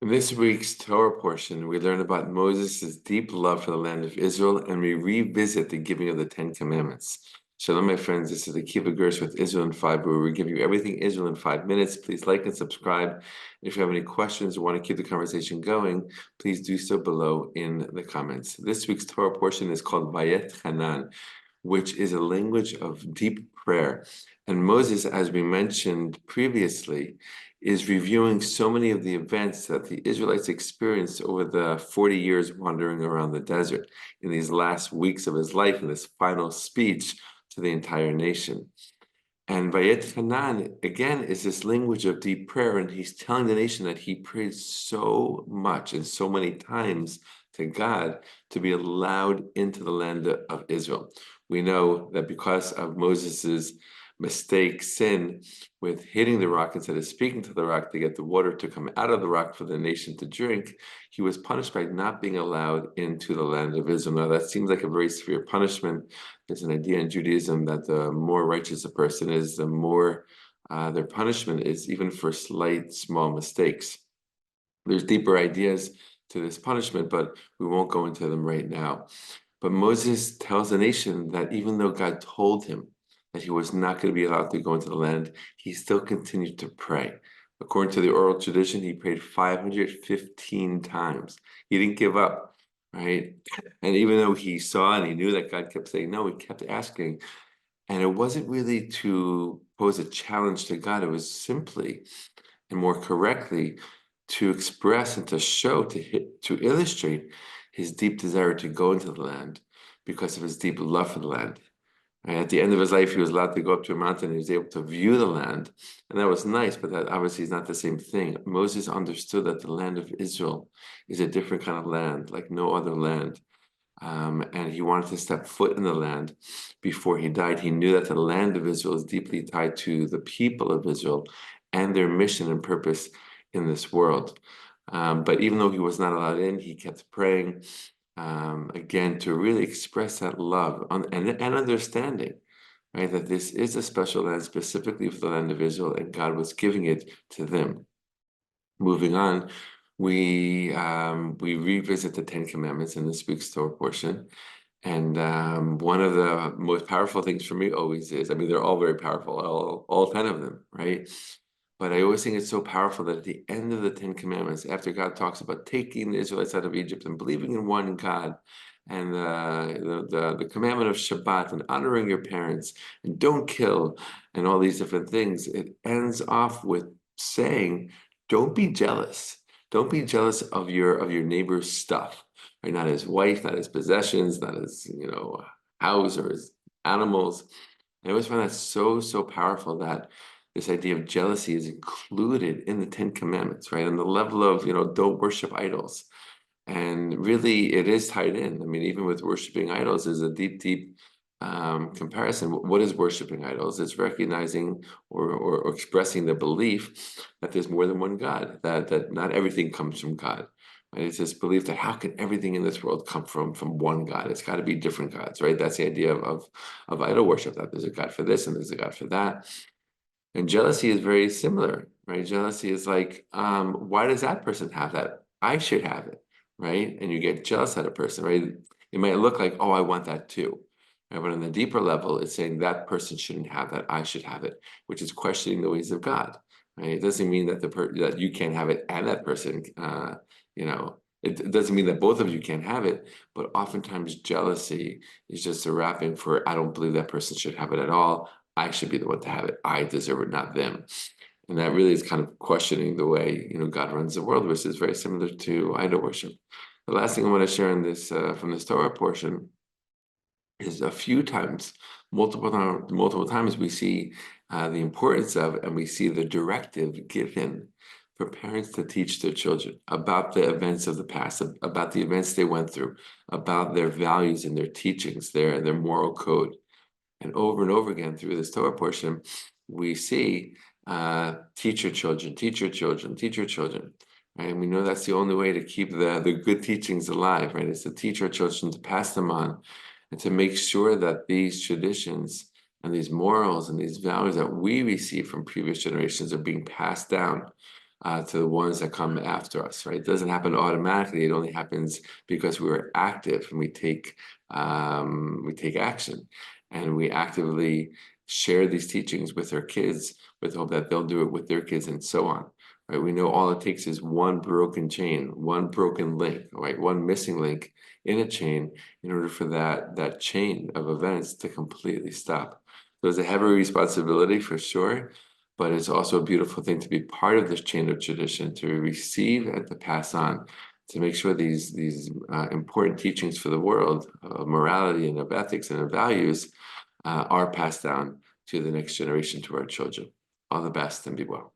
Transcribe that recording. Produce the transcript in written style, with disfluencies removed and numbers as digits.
In this week's Torah portion, we learn about Moses' deep love for the land of Israel, and we revisit the giving of the Ten Commandments. Shalom, my friends. This is Akiva Gersh with Israel in 5, where we give you everything Israel in 5 minutes. Please like and subscribe. If you have any questions or want to keep the conversation going, please do so below in the comments. This week's Torah portion is called Vaetchanan, which is a language of deep prayer. And Moses, as we mentioned previously, is reviewing so many of the events that the Israelites experienced over the 40 years wandering around the desert in these last weeks of his life, in this final speech to the entire nation. And Vaetchanan, again, is this language of deep prayer, and he's telling the nation that he prayed so much and so many times to God to be allowed into the land of Israel. We know that because of Moses's mistake, sin, with hitting the rock instead of speaking to the rock to get the water to come out of the rock for the nation to drink, he was punished by not being allowed into the land of Israel. Now, that seems like a very severe punishment. There's an idea in Judaism that the more righteous a person is, the more their punishment is, even for slight, small mistakes. There's deeper ideas to this punishment, but we won't go into them right now. But Moses tells the nation that even though God told him that he was not going to be allowed to go into the land, he still continued to pray. According to the oral tradition, he prayed 515 times. He didn't give up, right? And even though he saw and he knew that God kept saying no, he kept asking. And it wasn't really to pose a challenge to God. It was simply, and more correctly, to express and to show, to illustrate his deep desire to go into the land because of his deep love for the land. And at the end of his life, he was allowed to go up to a mountain and he was able to view the land. And that was nice, but that obviously is not the same thing. Moses understood that the land of Israel is a different kind of land, like no other land. And he wanted to step foot in the land before he died. He knew that the land of Israel is deeply tied to the people of Israel and their mission and purpose in this world. But even though he was not allowed in, he kept praying, again, to really express that love and understanding, right? That this is a special land specifically for the land of Israel, and God was giving it to them. Moving on, we revisit the Ten Commandments in this week's Torah portion. And one of the most powerful things for me always is, I mean, they're all very powerful, all 10 of them, right? But I always think it's so powerful that at the end of the Ten Commandments, after God talks about taking the Israelites out of Egypt and believing in one God, and the commandment of Shabbat and honoring your parents and don't kill and all these different things, it ends off with saying, don't be jealous. Don't be jealous of your neighbor's stuff, right? Not his wife, not his possessions, not his house or his animals. I always find that so powerful that this idea of jealousy is included in the Ten Commandments, right? On the level of, don't worship idols. And really, it is tied in. I mean, even with worshiping idols, there's a deep comparison. What is worshiping idols? It's recognizing or expressing the belief that there's more than one God, that not everything comes from God. Right? It's this belief that how can everything in this world come from one God? It's got to be different gods, right? That's the idea of idol worship, that there's a God for this and there's a God for that. And jealousy is very similar, right? Jealousy is like, why does that person have that? I should have it, right? And you get jealous at a person, right? It might look like, oh, I want that too. Right? But on the deeper level, it's saying that person shouldn't have that, I should have it, which is questioning the ways of God, right? It doesn't mean that that you can't have it and that person, it doesn't mean that both of you can't have it, but oftentimes jealousy is just a wrapping for, I don't believe that person should have it at all. I should be the one to have it. I deserve it, not them. And that really is kind of questioning the way, God runs the world, which is very similar to idol worship. The last thing I want to share in this from this Torah portion is a few times, multiple times, we see the importance of, and we see the directive given for parents to teach their children about the events of the past, about the events they went through, about their values and their teachings, their moral code. And over again through this Torah portion, we see teach your children, teach your children, teach your children. Right? And we know that's the only way to keep the good teachings alive, right? Is to teach our children, to pass them on, and to make sure that these traditions and these morals and these values that we receive from previous generations are being passed down to the ones that come after us, right? It doesn't happen automatically. It only happens because we're active and we take action, and we actively share these teachings with our kids with the hope that they'll do it with their kids, and so on. Right? We know all it takes is one broken chain, one broken link, right? One missing link in a chain in order for that chain of events to completely stop. So it's a heavy responsibility for sure, but it's also a beautiful thing to be part of this chain of tradition, to receive and to pass on, to make sure these important teachings for the world of morality and of ethics and of values are passed down to the next generation, to our children. All the best and be well.